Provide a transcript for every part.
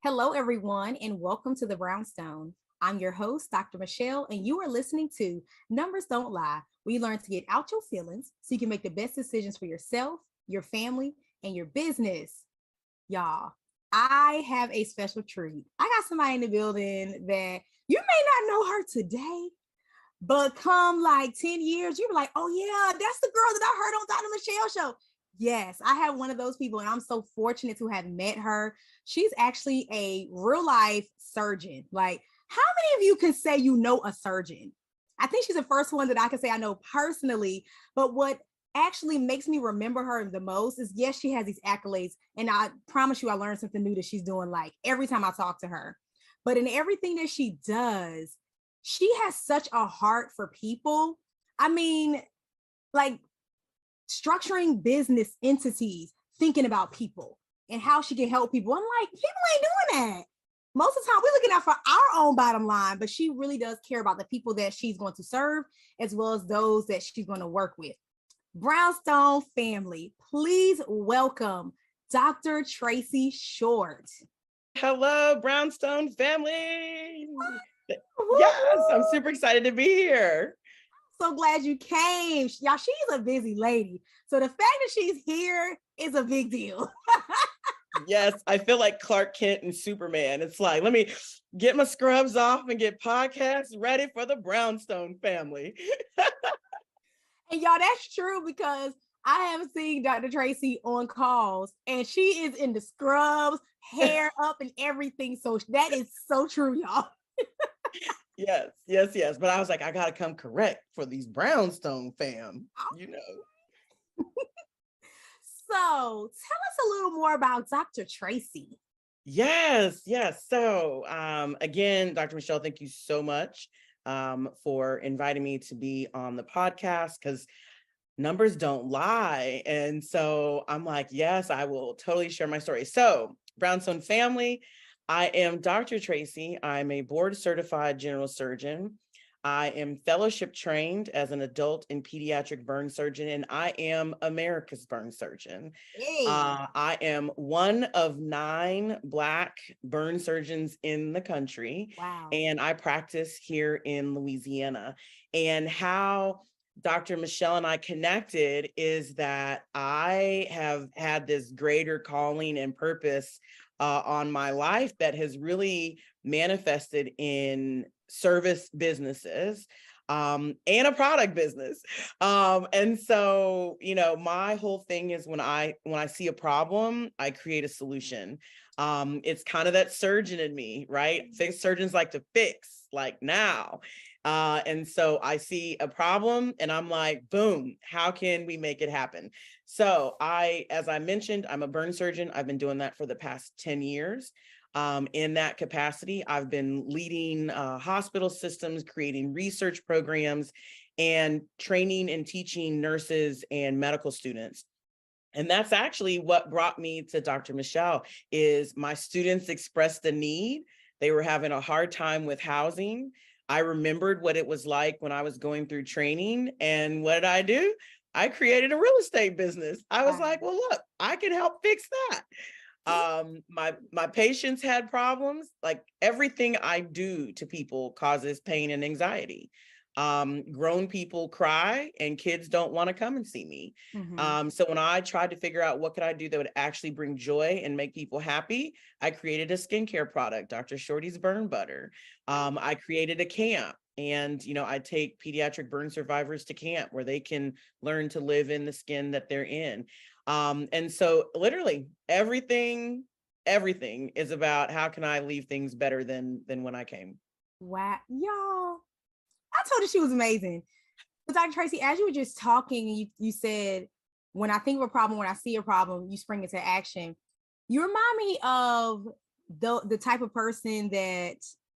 Hello, everyone, and welcome to the Brownstone. I'm your host, Dr. Michele, and you are listening to Numbers Don't Lie. We learn to get out your feelings so you can make the best decisions for yourself, your family, and your business. Y'all, I have a special treat. I got somebody in the building that you may not know her today, but come like 10 years, you were like, oh yeah, that's the girl that I heard on Dr. Michele show. Yes, I have one of those people, and I'm so fortunate to have met her. She's actually a real life surgeon. Like, how many of you can say you know a surgeon? I think she's the first one that I can say I know personally. But what actually makes me remember her the most is yes, she has these accolades. And I promise you, I learned something new that she's doing like every time I talk to her. But in everything that she does, she has such a heart for people. I mean, like structuring business entities, thinking about people and how she can help people. I'm like, people ain't doing that. Most of the time, we're looking out for our own bottom line, but she really does care about the people that she's going to serve, as well as those that she's going to work with. Brownstone family, please welcome Dr. Tracy Short. Hello, Brownstone family. Yes, I'm super excited to be here. So glad you came. Y'all, she's a busy lady. So the fact that she's here is a big deal. Yes, I feel like Clark Kent and Superman. It's like, let me get my scrubs off and get podcasts ready for the Brownstone family. And y'all, that's true because I have seen Dr. Tracy on calls and she is in the scrubs, hair up and everything. So that is so true, y'all. Yes. But I was like, I got to come correct for these Brownstone fam, you know. So tell us a little more about Dr. Tracy. Yes. So again, Dr. Michele, thank you so much for inviting me to be on the podcast because numbers don't lie. And so I'm like, yes, I will totally share my story. So Brownstone family, I am Dr. Tracy. I'm a board certified general surgeon. I am fellowship trained as an adult and pediatric burn surgeon, and I am America's burn surgeon. Hey. I am one of 9 Black burn surgeons in the country. Wow. And I practice here in Louisiana. And how Dr. Michele and I connected is that I have had this greater calling and purpose on my life that has really manifested in service businesses and a product business. And so, my whole thing is when I see a problem, I create a solution. It's kind of that surgeon in me, right? Surgeons like to fix, like now. And so I see a problem and I'm like, boom, how can we make it happen? So as I mentioned, I'm a burn surgeon. I've been doing that for the past 10 years. In that capacity, I've been leading hospital systems, creating research programs, and training and teaching nurses and medical students. And that's actually what brought me to Dr. Michele is my students expressed the need. They were having a hard time with housing. I remembered what it was like when I was going through training. And what did I do? I created a real estate business. I was like, well, look, I can help fix that. My patients had problems. Like everything I do to people causes pain and anxiety. Grown people cry and kids don't want to come and see me. So when I tried to figure out what could I do that would actually bring joy and make people happy, I created a skincare product, Dr. Shorty's Burn Butter. I created a camp. And, I take pediatric burn survivors to camp where they can learn to live in the skin that they're in. And so literally everything is about how can I leave things better than when I came. Wow. Y'all, I told her she was amazing. But Dr. Tracy, as you were just talking, you said, when I think of a problem, when I see a problem, you spring into action. You remind me of the type of person that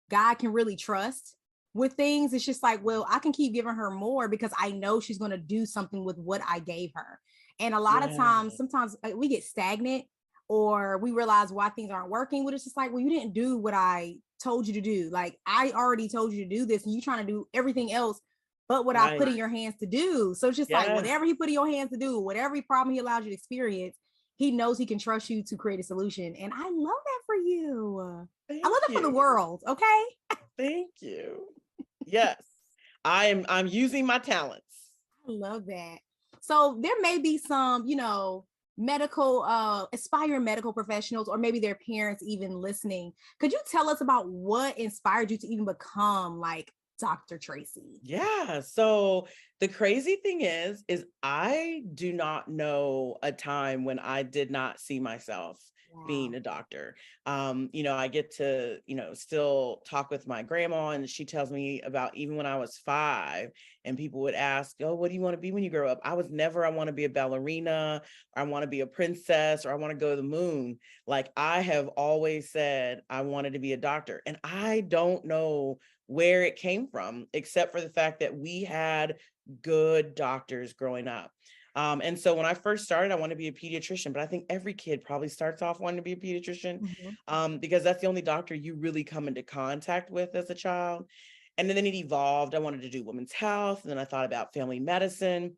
God can really trust with things. It's just like, well, I can keep giving her more because I know she's going to do something with what I gave her. And a lot of times, sometimes we get stagnant or we realize why things aren't working. But it's just like, well, you didn't do what I told you to do. Like I already told you to do this and you're trying to do everything else but what I put in your hands to do. So it's just like whatever he put in your hands to do, whatever problem he allowed you to experience, he knows he can trust you to create a solution. And I love that for you. want it for the world, okay? Thank you. Yes, I'm using my talents. I love that. So there may be some, medical aspiring medical professionals, or maybe their parents even listening. Could you tell us about what inspired you to even become like Dr. Tracy? Yeah. So the crazy thing is I do not know a time when I did not see myself being Wow. a doctor. I get to, still talk with my grandma, and she tells me about even when I was 5 and people would ask, oh, what do you want to be when you grow up? I was never, I want to be a ballerina, or I want to be a princess, or I want to go to the moon. Like, I have always said I wanted to be a doctor, and I don't know where it came from, except for the fact that we had good doctors growing up. And so when I first started, I wanted to be a pediatrician, but I think every kid probably starts off wanting to be a pediatrician, because that's the only doctor you really come into contact with as a child. And then it evolved. I wanted to do women's health. And then I thought about family medicine.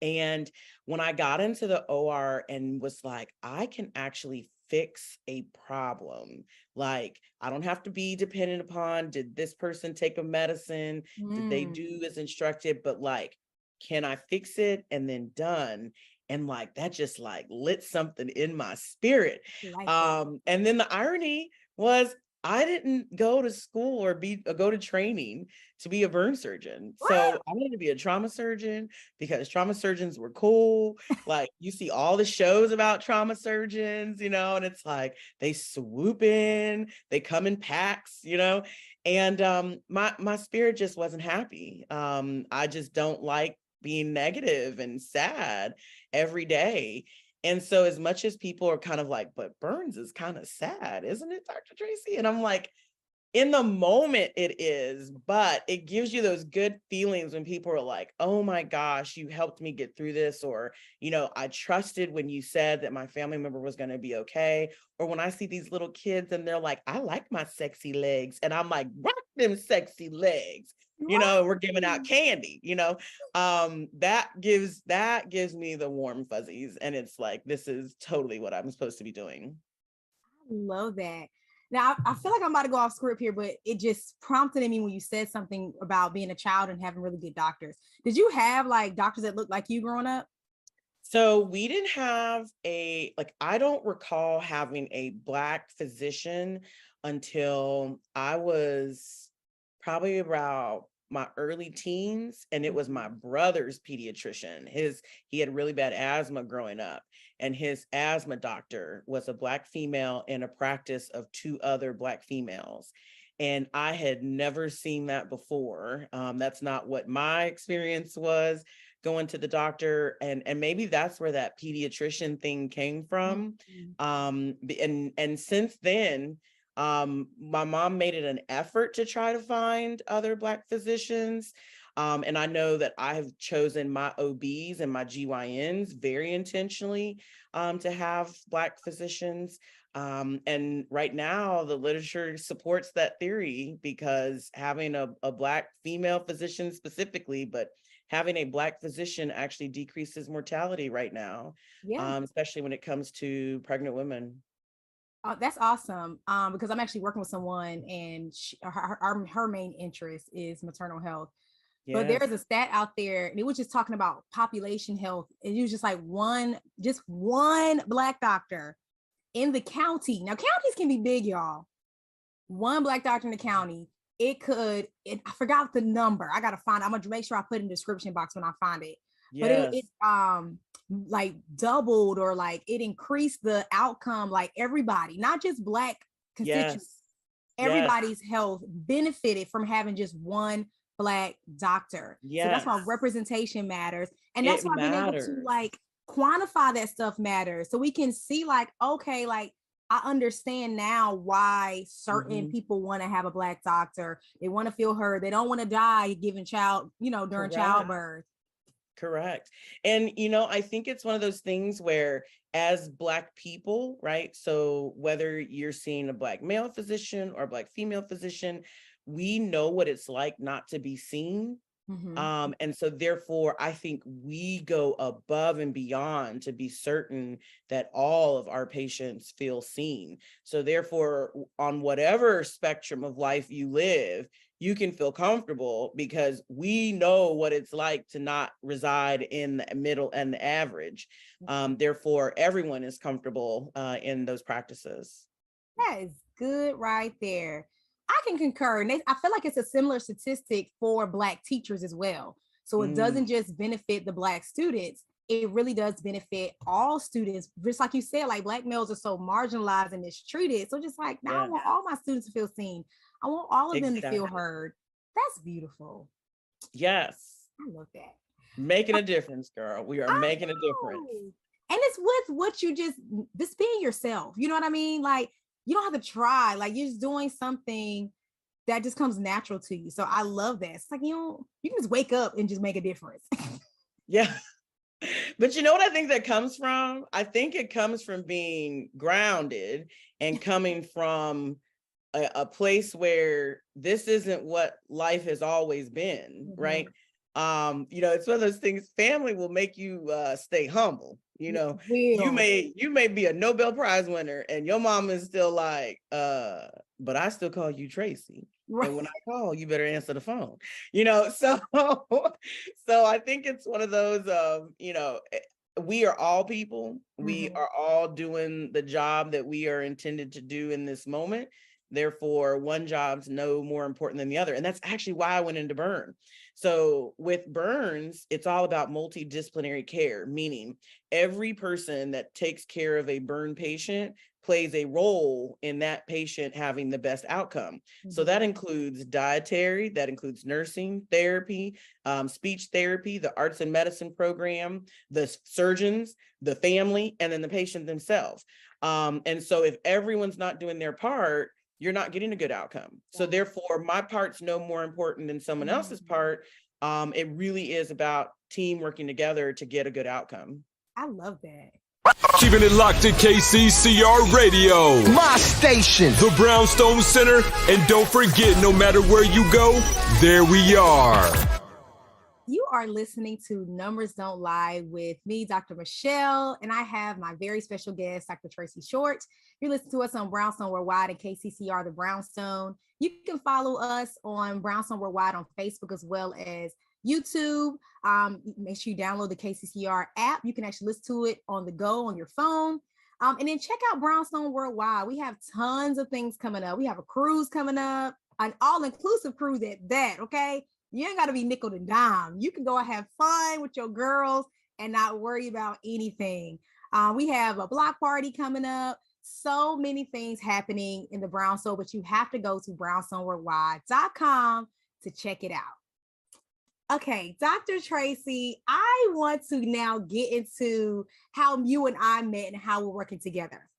And when I got into the OR and was like, I can actually fix a problem. Like, I don't have to be dependent upon, did this person take a medicine? Did they do as instructed? But like, can I fix it? And then done. And like, that just like lit something in my spirit. Like that. And then the irony was, I didn't go to school or go to training to be a burn surgeon. So What? I wanted to be a trauma surgeon because trauma surgeons were cool. Like, you see all the shows about trauma surgeons, and it's like they swoop in, they come in packs, and my spirit just wasn't happy. I just don't like being negative and sad every day. And so as much as people are kind of like, but burns is kind of sad, isn't it, Dr. Tracy? And I'm like, in the moment it is, but it gives you those good feelings when people are like, oh my gosh, you helped me get through this. Or, I trusted when you said that my family member was going to be okay. Or when I see these little kids and they're like, I like my sexy legs. And I'm like, rock them sexy legs. We're giving out candy, that gives me the warm fuzzies. And it's like, this is totally what I'm supposed to be doing. I love that. Now, I feel like I'm about to go off script here, but it just prompted in me when you said something about being a child and having really good doctors. Did you have like doctors that looked like you growing up? So we didn't have I don't recall having a Black physician until I was probably about my early teens. And it was my brother's pediatrician. He had really bad asthma growing up, and his asthma doctor was a Black female in a practice of 2 other Black females. And I had never seen that before. That's not what my experience was going to the doctor, and maybe that's where that pediatrician thing came from. And since then, my mom made it an effort to try to find other Black physicians. And I know that I have chosen my OBs and my GYNs very intentionally, to have Black physicians. And right now, the literature supports that theory, because having a Black female physician specifically, but having a Black physician actually decreases mortality right now, Yeah. especially when it comes to pregnant women. That's awesome. Because I'm actually working with someone, and her main interest is maternal health. But Yes. there's a stat out there, and it was just talking about population health. And it was just like just one Black doctor in the county. Now, counties can be big, y'all. One Black doctor in the county. I forgot the number. I gotta find it. I'm gonna make sure I put it in the description box when I find it. But Yes. it like doubled, or like it increased the outcome, like everybody, not just Black constituents, Yes. Yes. everybody's health benefited from having just one Black doctor. So that's why Yes. representation matters. And that's It why being able to matters. like quantify that stuff matters. So we can see like, okay, like I understand now why certain Mhm. people want to have a Black doctor. They want to feel heard. They don't want to die giving during Correct. childbirth. Correct. And, I think it's one of those things where, as Black people, right? So whether you're seeing a Black male physician or a Black female physician, we know what it's like not to be seen, And so therefore, I think we go above and beyond to be certain that all of our patients feel seen. So therefore, on whatever spectrum of life you live, you can feel comfortable because we know what it's like to not reside in the middle and the average. Therefore, everyone is comfortable in those practices. That is good right there. I can concur. And I feel like it's a similar statistic for Black teachers as well. So it doesn't just benefit the Black students, it really does benefit all students. Just like you said, like Black males are so marginalized and mistreated. So just like now I want all my students to feel seen. I want all of them to feel heard. That's beautiful. Yes. I love that. Making a difference, girl. We are making a difference. And it's with what you just being yourself. You know what I mean? Like, you don't have to try. Like, you're just doing something that just comes natural to you. So I love that. It's like, you can just wake up and just make a difference. Yeah. But you know what I think that comes from? I think it comes from being grounded and coming from a place where this isn't what life has always been, right? It's one of those things, family will make you stay humble. You may be a Nobel Prize winner and your mom is still like, but I still call you Tracy. Right. And when I call, you better answer the phone. So I think it's one of those we are all people. We are all doing the job that we are intended to do in this moment. Therefore, one job's no more important than the other. And that's actually why I went into burn. So with burns, it's all about multidisciplinary care, meaning every person that takes care of a burn patient plays a role in that patient having the best outcome. So that includes dietary, that includes nursing, therapy, speech therapy, the arts and medicine program, the surgeons, the family, and then the patient themselves. And so if everyone's not doing their part, you're not getting a good outcome. So therefore, my part's no more important than someone else's part. It really is about team working together to get a good outcome. I love that. Keeping it locked to KCCR Radio. My station. The Brownstone Center. And don't forget, no matter where you go, there we are. You are listening to Numbers Don't Lie with me, Dr. Michele, and I have my very special guest, Dr. Tracy Short. You're listening to us on Brownstone Worldwide and KCCR, the Brownstone. You can follow us on Brownstone Worldwide on Facebook as well as YouTube. Make sure you download the KCCR app. You can actually listen to it on the go on your phone. And then check out Brownstone Worldwide. We have tons of things coming up. We have a cruise coming up, an all-inclusive cruise at that, okay? You ain't got to be nickel and dime. You can go and have fun with your girls and not worry about anything. We have a block party coming up. So many things happening in the Brownstone, but you have to go to brownstoneworldwide.com to check it out. Okay, Dr. Tracy, I want to now get into how you and I met and how we're working together.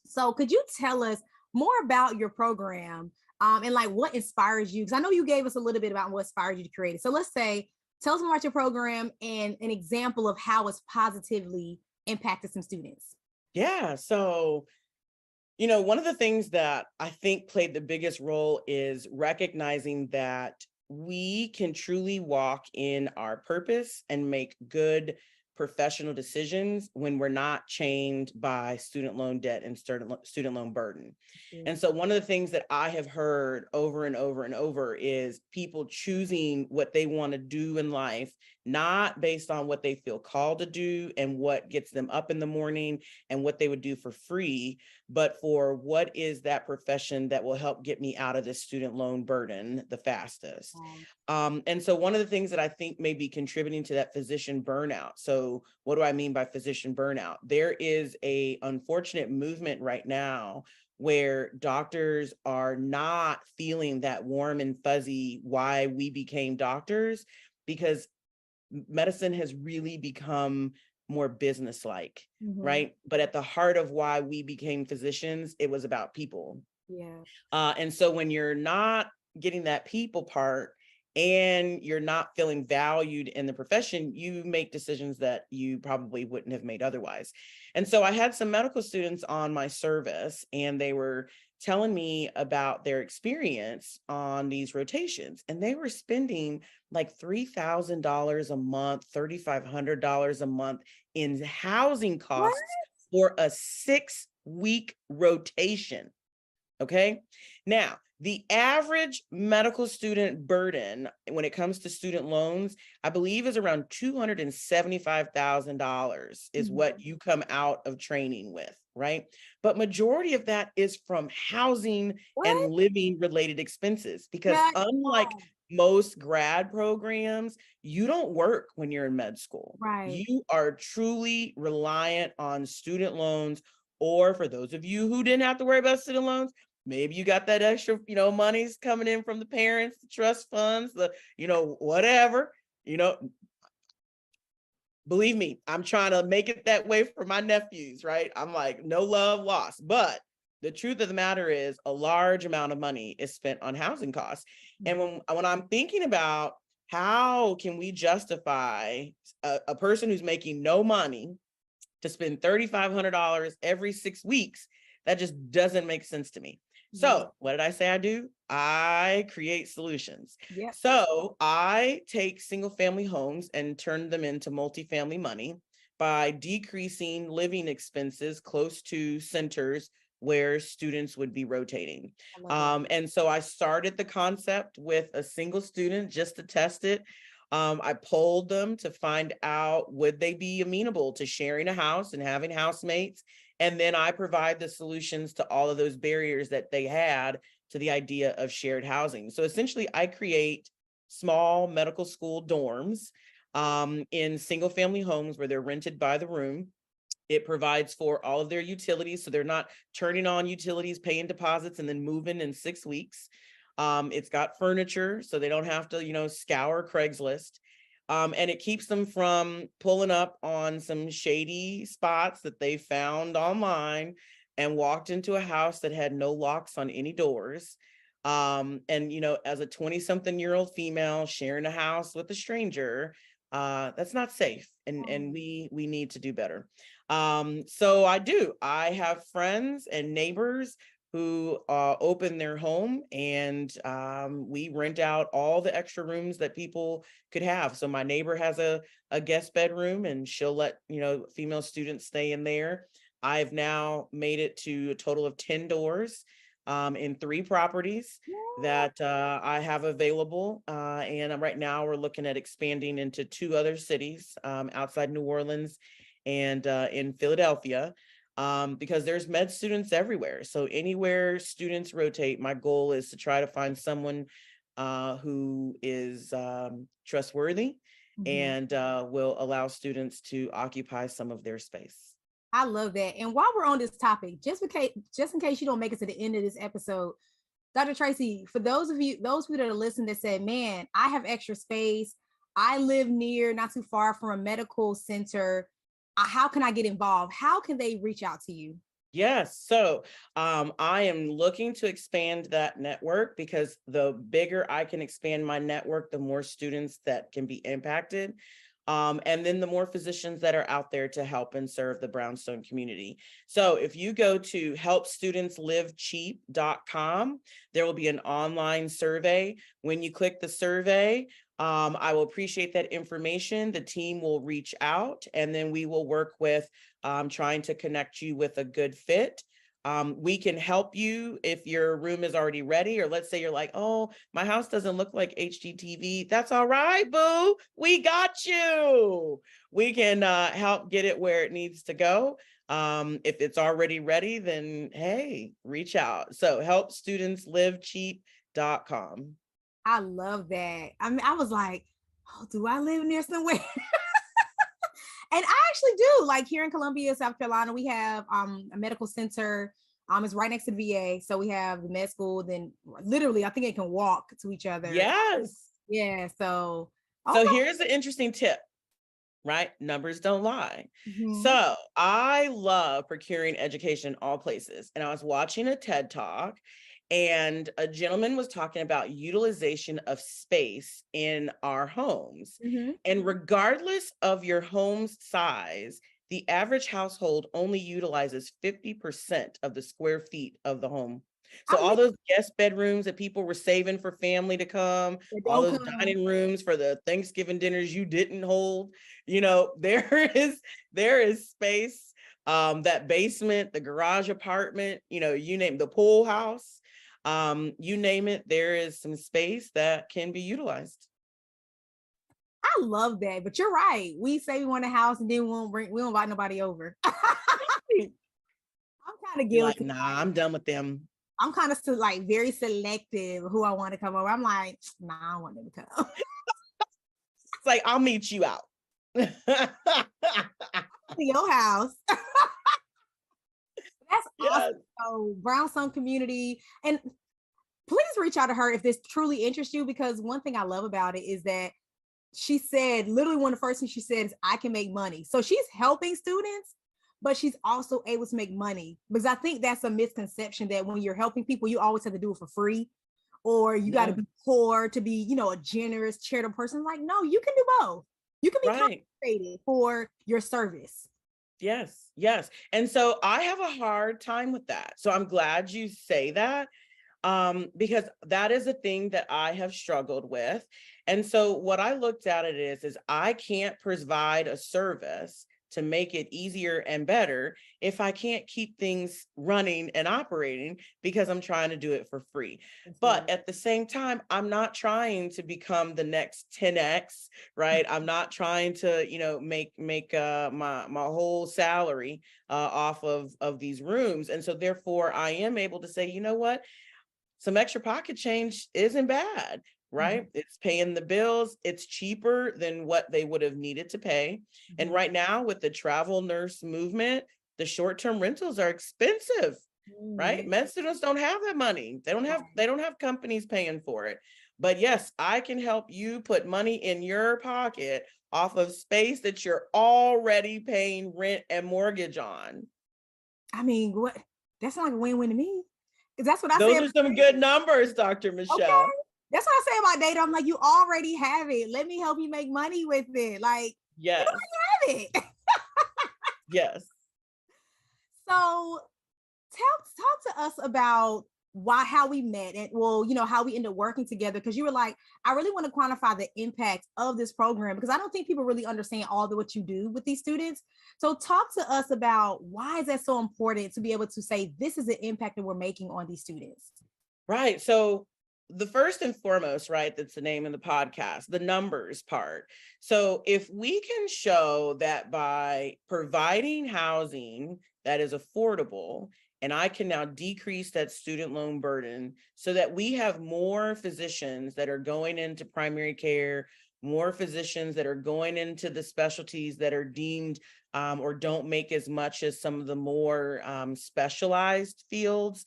So could you tell us more about your program and like what inspires you? Because I know you gave us a little bit about what inspired you to create it. So let's say, tell us more about your program and an example of how it's positively impacted some students. Yeah, so, one of the things that I think played the biggest role is recognizing that we can truly walk in our purpose and make good professional decisions when we're not chained by student loan debt and student loan burden. And so one of the things that I have heard over and over and over is people choosing what they want to do in life, not based on what they feel called to do and what gets them up in the morning and what they would do for free, but for what is that profession that will help get me out of this student loan burden the fastest. And so one of the things that I think may be contributing to that physician burnout. So what do I mean by physician burnout? There is a unfortunate movement right now where doctors are not feeling that warm and fuzzy why we became doctors, because medicine has really become more business-like, right? But at the heart of why we became physicians, it was about people. And so when you're not getting that people part and you're not feeling valued in the profession, you make decisions that you probably wouldn't have made otherwise. And so I had some medical students on my service, and they were telling me about their experience on these rotations, and they were spending like $3,000 a month, $3,500 a month in housing What? costs for a 6-week rotation. Okay. Now, the average medical student burden when it comes to student loans, I believe, is around $275,000 is what you come out of training with, right? But majority of that is from housing and What? living related expenses, because Yeah. unlike most grad programs, you don't work when you're in med school. Right. You are truly reliant on student loans, or for those of you who didn't have to worry about student loans, maybe you got that extra, monies coming in from the parents, the trust funds, the, whatever, believe me, I'm trying to make it that way for my nephews, right? I'm like, no love lost. But the truth of the matter is a large amount of money is spent on housing costs. And when I'm thinking about how can we justify a person who's making no money to spend $3,500 every 6 weeks, that just doesn't make sense to me. So what did I say I do? I create solutions. Yep. So I take single family homes and turn them into multifamily money by decreasing living expenses close to centers where students would be rotating. And so I started the concept with a single student just to test it. I polled them to find out, would they be amenable to sharing a house and having housemates? And then I provide the solutions to all of those barriers that they had to the idea of shared housing. So essentially, I create small medical school dorms in single family homes where they're rented by the room. It provides for all of their utilities, so they're not turning on utilities, paying deposits, and then moving in 6 weeks. It's got furniture, so they don't have to, scour Craigslist. And it keeps them from pulling up on some shady spots that they found online and walked into a house that had no locks on any doors. And, as a 20-something-year-old female sharing a house with a stranger, that's not safe. And we need to do better. So I have friends and neighbors who open their home, and we rent out all the extra rooms that people could have. So my neighbor has a guest bedroom, and she'll let female students stay in there. I've now made it to a total of 10 doors in 3 properties that I have available. And right now we're looking at expanding into 2 other cities outside New Orleans and in Philadelphia. Because there's med students everywhere. So anywhere students rotate, my goal is to try to find someone who is trustworthy and will allow students to occupy some of their space. I love that. And while we're on this topic, just in case you don't make it to the end of this episode, Dr. Tracy, for those of you that are listening that said, man, I have extra space, I live near, not too far from a medical center, how can I get involved? How can they reach out to you? Yes. So I am looking to expand that network, because the bigger I can expand my network, the more students that can be impacted. And then the more physicians that are out there to help and serve the Brownstone community. So if you go to helpstudentslivcheap.com, there will be an online survey. When you click the survey, I will appreciate that information. The team will reach out, and then we will work with trying to connect you with a good fit. We can help you if your room is already ready, or let's say you're like, oh, my house doesn't look like HGTV. That's all right, boo. We got you. We can help get it where it needs to go. If it's already ready, then hey, reach out. So helpstudentslivcheap.com. I love that. I mean, I was like, oh, do I live near somewhere? And I actually do. Like here in Columbia, South Carolina, we have a medical center. It's right next to the VA. So we have the med school. Then literally, I think they can walk to each other. Yes. Yeah. So here's an interesting tip, right? Numbers don't lie. Mm-hmm. So I love procuring education in all places. And I was watching a TED Talk, and a gentleman was talking about utilization of space in our homes. Mm-hmm. And regardless of your home's size, the average household only utilizes 50% of the square feet of the home. So I all those guest bedrooms that people were saving for family to come, all don't those come. dining rooms for the Thanksgiving dinners you didn't hold, there is space. That basement, the garage apartment, you name the pool house, you name it, there is some space that can be utilized. I love that, but you're right. We say we want a house and then we won't invite nobody over. I'm kind of You're like, guilty. nah, I'm done with them. I'm kind of like very selective who I want to come over. I'm like, nah, I don't want them to come. It's like, I'll meet you out. To your house. That's awesome. So Brownstone community, and please reach out to her if this truly interests you, because one thing I love about it is that she said, literally one of the first things she said is, I can make money. So she's helping students, but she's also able to make money, because I think that's a misconception that when you're helping people, you always have to do it for free, or you got to be poor to be, a generous, charitable person. Like, no, you can do both. You can be compensated for your service. Yes. And so I have a hard time with that. So I'm glad you say that, because that is a thing that I have struggled with. And so what I looked at it is I can't provide a service to make it easier and better if I can't keep things running and operating, because I'm trying to do it for free. But at the same time, I'm not trying to become the next 10x, right? I'm not trying to, make my whole salary off of these rooms. And so therefore I am able to say, you know what? Some extra pocket change isn't bad, right? It's paying the bills. It's cheaper than what they would have needed to pay. And right now with the travel nurse movement, the short-term rentals are expensive, right? Med students don't have that money. They don't have companies paying for it. But yes, I can help you put money in your pocket off of space that you're already paying rent and mortgage on. I mean, what? That sounds like a win-win to me. That's what I Those say. are some good numbers, Dr. Michele. Okay. That's what I say about data. I'm like, you already have it. Let me help you make money with it. Like, yes, you already have it. Yes. So talk to us about how we met, and how we ended up working together, because you were like, I really want to quantify the impact of this program, because I don't think people really understand all of what you do with these students. So talk to us about, why is that so important to be able to say this is the impact that we're making on these students? Right. So the first and foremost, right, that's the name of the podcast, the numbers part. So if we can show that by providing housing that is affordable, and I can now decrease that student loan burden so that we have more physicians that are going into primary care, more physicians that are going into the specialties that are deemed or don't make as much as some of the more specialized fields.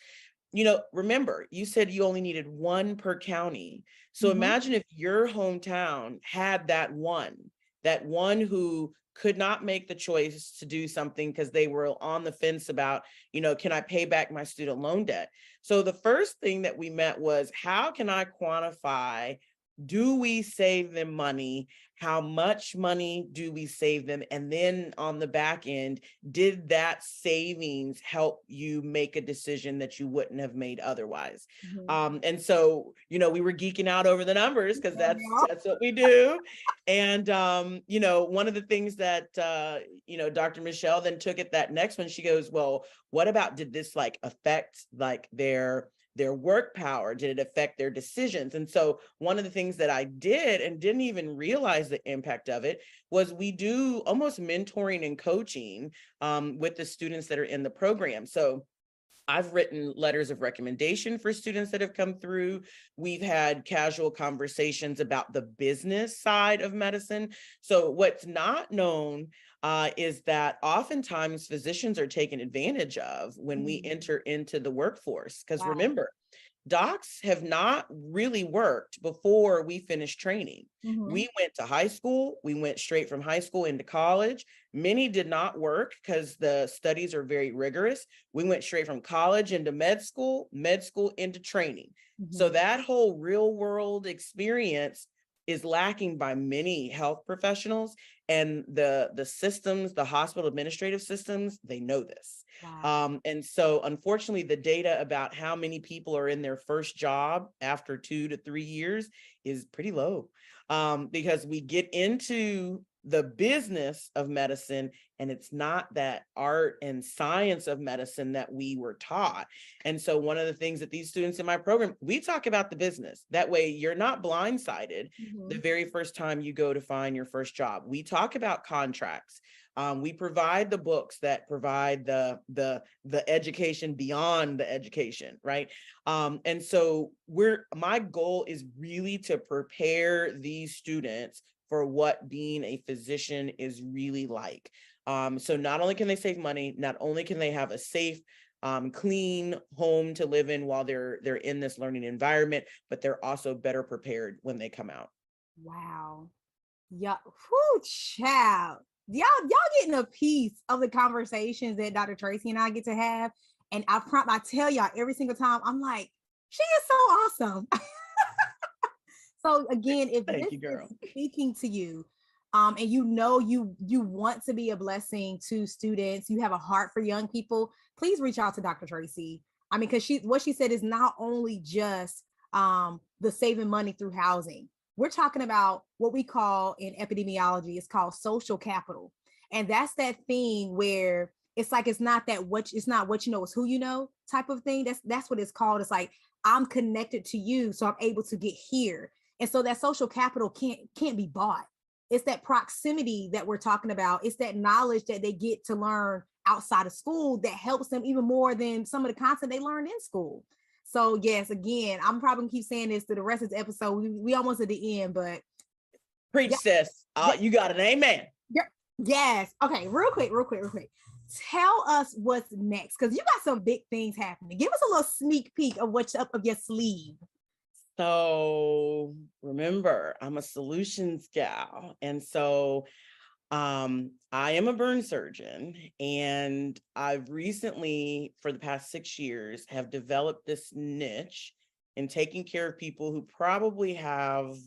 Remember, you said you only needed one per county. So imagine if your hometown had that one who could not make the choice to do something because they were on the fence about, can I pay back my student loan debt? So the first thing that we met was, how can I quantify, do we save them money? How much money do we save them? And then on the back end, did that savings help you make a decision that you wouldn't have made otherwise? And so, we were geeking out over the numbers, because that's what we do. And, one of the things that, Dr. Michele then took it that next one, she goes, well, what about, did this affect their work power? Did it affect their decisions? And so one of the things that I did, and didn't even realize the impact of it, was we do almost mentoring and coaching with the students that are in the program. So I've written letters of recommendation for students that have come through. We've had casual conversations about the business side of medicine. So what's not known is that oftentimes physicians are taken advantage of when we enter into the workforce. Because remember, docs have not really worked before we finished training. We went to high school. We went straight from high school into college. Many did not work because the studies are very rigorous. We went straight from college into med school into training. So that whole real world experience is lacking by many health professionals, and the systems, the hospital administrative systems, they know this. Wow. And so unfortunately, the data about how many people are in their first job after 2 to 3 years is pretty low, because we get into the business of medicine, and it's not that art and science of medicine that we were taught. And so one of the things that these students in my program, we talk about the business. That way you're not blindsided the very first time you go to find your first job. We talk about contracts. We provide the books that provide the education beyond the education, right? And so my goal is really to prepare these students for what being a physician is really like. So not only can they save money, not only can they have a safe, clean home to live in while they're in this learning environment, but they're also better prepared when they come out. Wow. Yeah. Whoo, child. Y'all getting a piece of the conversations that Dr. Tracy and I get to have. And I tell y'all every single time, I'm like, she is so awesome. So again, if Thank this you, girl. is speaking to you, and you know you want to be a blessing to students, you have a heart for young people, please reach out to Dr. Tracy. I mean, because what she said is not only just the saving money through housing. We're talking about what we call in epidemiology, it's called social capital. And that's that thing where it's like it's not what you know, it's who you know type of thing. That's what it's called. It's like I'm connected to you, so I'm able to get here. And so that social capital can't be bought. It's that proximity that we're talking about. It's that knowledge that they get to learn outside of school that helps them even more than some of the content they learned in school. So yes, again, I'm probably gonna keep saying this to the rest of the episode. We almost at the end, but Preach, yeah, sis. You got an amen. Yes. Okay, real quick. Tell us what's next, because you got some big things happening. Give us a little sneak peek of what's up of your sleeve. So remember, I'm a solutions gal. And so I am a burn surgeon, and I've recently, for the past 6 years, have developed this niche in taking care of people who probably have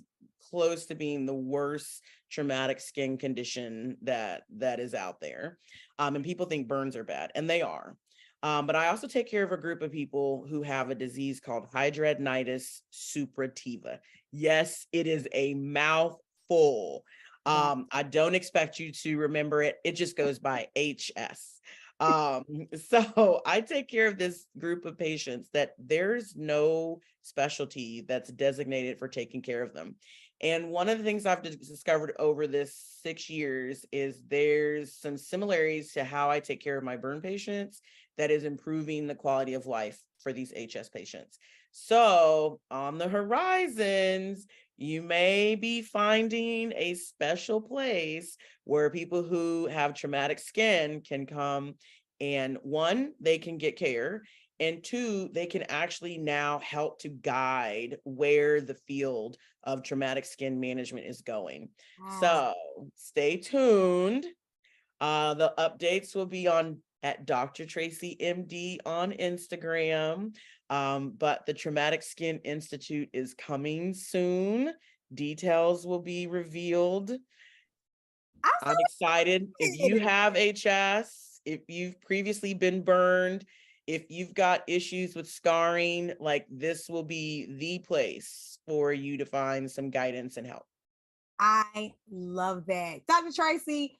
close to being the worst traumatic skin condition that is out there. And people think burns are bad, and they are. But I also take care of a group of people who have a disease called hidradenitis suppurativa. Yes, it is a mouthful. I don't expect you to remember it. It just goes by HS. So I take care of this group of patients that there's no specialty that's designated for taking care of them. And one of the things I've discovered over this 6 years is there's some similarities to how I take care of my burn patients that is improving the quality of life for these HS patients. So on the horizons, you may be finding a special place where people who have traumatic skin can come, and 1, they can get care, and 2, they can actually now help to guide where the field of traumatic skin management is going. Wow. So stay tuned. The updates will be at Dr. Tracy MD on Instagram. But the Traumatic Skin Institute is coming soon. Details will be revealed. I'm excited. If you have HS, if you've previously been burned, if you've got issues with scarring, like this will be the place for you to find some guidance and help. I love that. Dr. Tracy,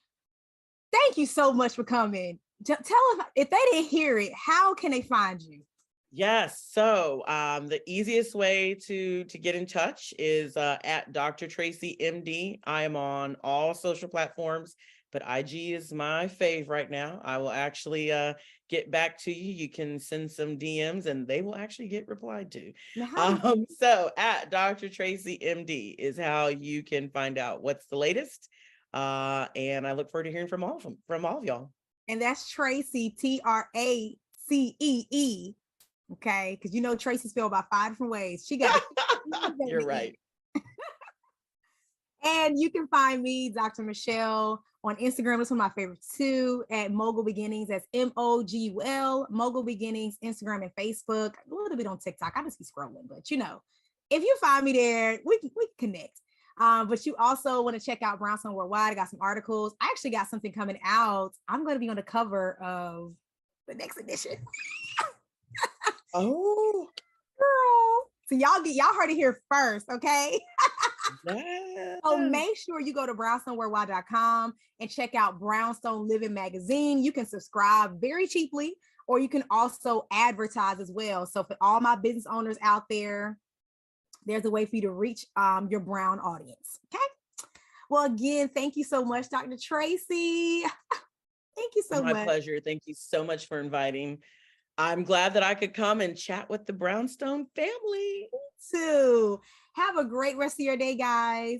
thank you so much for coming. Tell us, if they didn't hear it, how can they find you? Yes. So the easiest way to get in touch is at Dr. Tracy MD. I am on all social platforms, but IG is my fave right now. I will actually get back to you. You can send some DMs and they will actually get replied to. So at Dr. Tracy MD is how you can find out what's the latest. And I look forward to hearing from all of y'all. And that's Tracy, Tracee. Okay, because you know Tracy spelled by 5 different ways. She got You're right. And you can find me, Dr. Michele, on Instagram. That's one of my favorites too, at Mogul Beginnings. That's MOGUL, Mogul Beginnings, Instagram and Facebook. A little bit on TikTok. I just be scrolling, but you know, if you find me there, we connect. But you also want to check out Brownstone Worldwide. I got some articles. I actually got something coming out. I'm going to be on the cover of the next edition. Oh, Girl. So y'all heard it here first, okay? yeah. So make sure you go to brownstoneworldwide.com and check out Brownstone Living Magazine. You can subscribe very cheaply, or you can also advertise as well. So for all my business owners out there, there's a way for you to reach your brown audience. Okay. Well, again, thank you so much, Dr. Tracy. Thank you so much. My pleasure. Thank you so much for inviting. I'm glad that I could come and chat with the Brownstone family. Me too. Have a great rest of your day, guys.